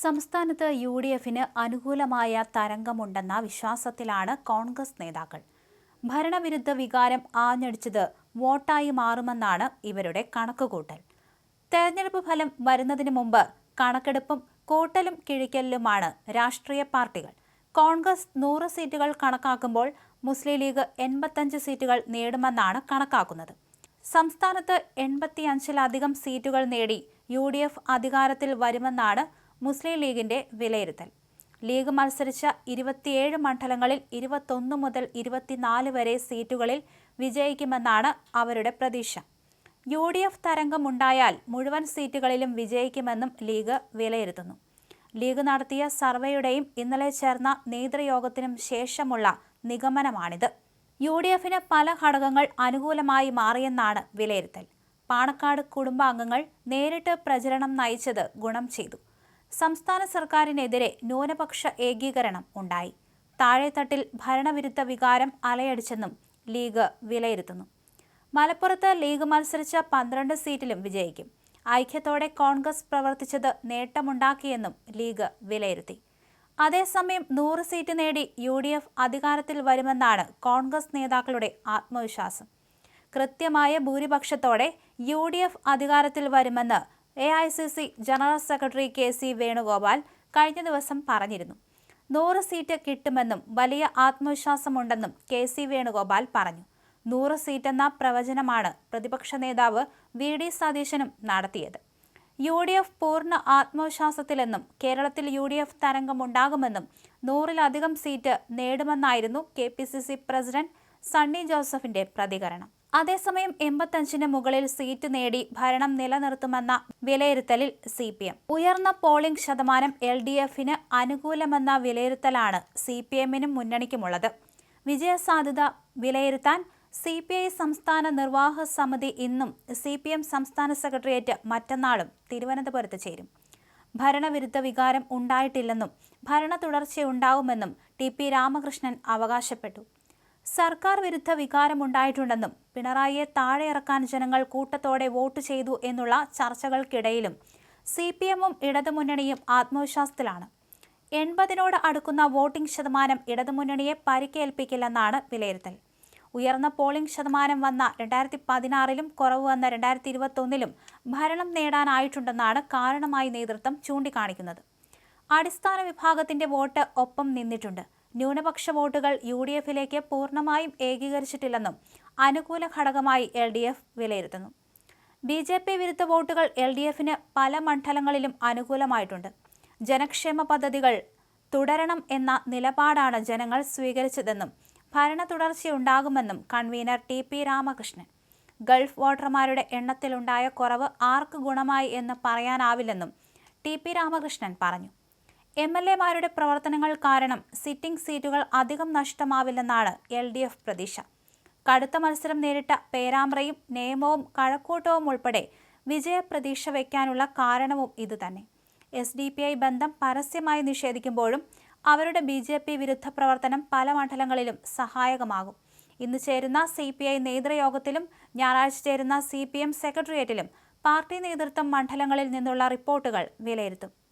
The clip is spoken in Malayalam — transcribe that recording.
സംസ്ഥാനത്ത് യു.ഡി.എഫിന് അനുകൂലമായ തരംഗമുണ്ടെന്ന വിശ്വാസത്തിലാണ് കോൺഗ്രസ് നേതാക്കൾ. ഭരണവിരുദ്ധ വികാരം ആഞ്ഞടിച്ചത് വോട്ടായി മാറുമെന്നാണ് ഇവരുടെ കണക്കുകൂട്ടൽ. തെരഞ്ഞെടുപ്പ് ഫലം വരുന്നതിന് മുമ്പ് കണക്കെടുപ്പും കൂട്ടലും കിഴിക്കലിലുമാണ് രാഷ്ട്രീയ പാർട്ടികൾ. കോൺഗ്രസ് 100 സീറ്റുകൾ കണക്കാക്കുമ്പോൾ മുസ്ലിം ലീഗ് 85 സീറ്റുകൾ നേടുമെന്നാണ് കണക്കാക്കുന്നത്. സംസ്ഥാനത്ത് 85-ലധികം സീറ്റുകൾ നേടി യു.ഡി.എഫ് അധികാരത്തിൽ വരുമെന്നാണ് മുസ്ലിം ലീഗിന്റെ വിലയിരുത്തൽ. ലീഗ് മത്സരിച്ച 27 മണ്ഡലങ്ങളിൽ 21 മുതൽ 24 വരെ സീറ്റുകളിൽ വിജയിക്കുമെന്നാണ് അവരുടെ പ്രതീക്ഷ. യു.ഡി.എഫ് തരംഗമുണ്ടായാൽ മുഴുവൻ സീറ്റുകളിലും വിജയിക്കുമെന്നും ലീഗ് വിലയിരുത്തുന്നു. ലീഗ് നടത്തിയ സർവേയുടെയും ഇന്നലെ ചേർന്ന നേതൃയോഗത്തിനും ശേഷമുള്ള നിഗമനമാണിത്. യു.ഡി.എഫിന് പല ഘടകങ്ങൾ അനുകൂലമായി മാറിയെന്നാണ് വിലയിരുത്തൽ. പാണക്കാട് കുടുംബാംഗങ്ങൾ നേരിട്ട് പ്രചരണം നയിച്ചത് ഗുണം ചെയ്തു. സംസ്ഥാന സർക്കാരിനെതിരെ ന്യൂനപക്ഷ ഏകീകരണം ഉണ്ടായി. താഴെത്തട്ടിൽ ഭരണവിരുദ്ധ വികാരം അലയടിച്ചെന്നും ലീഗ് വിലയിരുത്തുന്നു. മലപ്പുറത്ത് ലീഗ് മത്സരിച്ച 12 സീറ്റിലും വിജയിക്കും. ഐക്യത്തോടെ കോൺഗ്രസ് പ്രവർത്തിച്ചത് നേട്ടമുണ്ടാക്കിയെന്നും ലീഗ് വിലയിരുത്തി. അതേസമയം 100 സീറ്റ് നേടി യു.ഡി.എഫ് അധികാരത്തിൽ വരുമെന്നാണ് കോൺഗ്രസ് നേതാക്കളുടെ ആത്മവിശ്വാസം. കൃത്യമായ ഭൂരിപക്ഷത്തോടെ യു.ഡി.എഫ് അധികാരത്തിൽ വരുമെന്ന് AICC general secretary K C. Venugopal കഴിഞ്ഞ ദിവസം പറഞ്ഞിരുന്നു. 100 സീറ്റ് കിട്ടുമെന്നും വലിയ ആത്മവിശ്വാസമുണ്ടെന്നും കെ.സി. വേണുഗോപാൽ പറഞ്ഞു. 100 സീറ്റെന്ന പ്രവചനമാണ് പ്രതിപക്ഷ നേതാവ് വി.ഡി. സതീശനും നടത്തിയത്. യു.ഡി.എഫ് പൂർണ്ണ ആത്മവിശ്വാസത്തിലെന്നും കേരളത്തിൽ യു.ഡി.എഫ് തരംഗമുണ്ടാകുമെന്നും 100-ലധികം സീറ്റ് നേടുമെന്നായിരുന്നു കെ.പി.സി.സി പ്രസിഡന്റ് സണ്ണി ജോസഫിന്റെ പ്രതികരണം. അതേസമയം 85-ന് മുകളിൽ സീറ്റ് നേടി ഭരണം നിലനിർത്തുമെന്ന വിലയിരുത്തലിൽ സി.പി.എം. ഉയർന്ന പോളിംഗ് ശതമാനം എൽ.ഡി.എഫിന് അനുകൂലമെന്ന വിലയിരുത്തലാണ് സി.പി.എമ്മിനും മുന്നണിക്കുമുള്ളത്. വിജയസാധ്യത വിലയിരുത്താൻ സി.പി.ഐ സംസ്ഥാന നിർവാഹക സമിതി ഇന്നും സി.പി.എം സംസ്ഥാന സെക്രട്ടേറിയറ്റ് മറ്റന്നാളും തിരുവനന്തപുരത്ത് ചേരും. ഭരണവിരുദ്ധ വികാരം ഉണ്ടായിട്ടില്ലെന്നും ഭരണ തുടർച്ചയുണ്ടാവുമെന്നും ടി.പി. രാമകൃഷ്ണൻ അവകാശപ്പെട്ടു. സർക്കാർ വിരുദ്ധ വികാരമുണ്ടായിട്ടുണ്ടെന്നും പിണറായിയെ താഴെയിറക്കാൻ ജനങ്ങൾ കൂട്ടത്തോടെ വോട്ട് ചെയ്തു എന്നുള്ള ചർച്ചകൾക്കിടയിലും സി.പി.എമ്മും ഇടതുമുന്നണിയും ആത്മവിശ്വാസത്തിലാണ്. 80-നോട് അടുക്കുന്ന വോട്ടിംഗ് ശതമാനം ഇടതുമുന്നണിയെ പരിക്കേൽപ്പിക്കില്ലെന്നാണ് വിലയിരുത്തൽ. ഉയർന്ന പോളിംഗ് ശതമാനം വന്ന 2016-ലും കുറവ് വന്ന 2021-ലും ഭരണം നേടാനായിട്ടുണ്ടെന്നാണ് കാരണമായി നേതൃത്വം ചൂണ്ടിക്കാണിക്കുന്നത്. അടിസ്ഥാന വിഭാഗത്തിന്റെ വോട്ട് ഒപ്പം നിന്നിട്ടുണ്ട്. ന്യൂനപക്ഷ വോട്ടുകൾ യു.ഡി.എഫിലേക്ക് പൂർണ്ണമായും ഏകീകരിച്ചിട്ടില്ലെന്നും അനുകൂല ഘടകമായി എൽ.ഡി.എഫ് വിലയിരുത്തുന്നു. ബി.ജെ.പി വിരുദ്ധ വോട്ടുകൾ എൽ.ഡി.എഫിന് പല മണ്ഡലങ്ങളിലും അനുകൂലമായിട്ടുണ്ട്. ജനക്ഷേമ പദ്ധതികൾ തുടരണം എന്ന നിലപാടാണ് ജനങ്ങൾ സ്വീകരിച്ചതെന്നും ഭരണ തുടർച്ചയുണ്ടാകുമെന്നും കൺവീനർ ടി.പി. രാമകൃഷ്ണൻ. ഗൾഫ് വോട്ടർമാരുടെ എണ്ണത്തിലുണ്ടായ കുറവ് ആർക്ക് ഗുണമായി എന്ന് പറയാനാവില്ലെന്നും ടി.പി. രാമകൃഷ്ണൻ പറഞ്ഞു. എം.എൽ.എമാരുടെ പ്രവർത്തനങ്ങൾ കാരണം സിറ്റിംഗ് സീറ്റുകൾ അധികം നഷ്ടമാവില്ലെന്നാണ് എൽ.ഡി.എഫ് പ്രതീക്ഷ. കടുത്ത മത്സരം നേരിട്ട പേരാമ്പ്രയും നേമവും കഴക്കൂട്ടവും ഉൾപ്പെടെ വിജയപ്രതീക്ഷ വയ്ക്കാനുള്ള കാരണവും ഇതുതന്നെ. എസ്.ഡി.പി.ഐ ബന്ധം പരസ്യമായി നിഷേധിക്കുമ്പോഴും അവരുടെ ബി.ജെ.പി വിരുദ്ധ പ്രവർത്തനം പല മണ്ഡലങ്ങളിലും സഹായകമാകും. ഇന്ന് ചേരുന്ന സി.പി.ഐ നേതൃയോഗത്തിലും ഞായറാഴ്ച ചേരുന്ന സി.പി.എം സെക്രട്ടേറിയറ്റിലും പാർട്ടി നേതൃത്വം മണ്ഡലങ്ങളിൽ നിന്നുള്ള റിപ്പോർട്ടുകൾ വിലയിരുത്തും.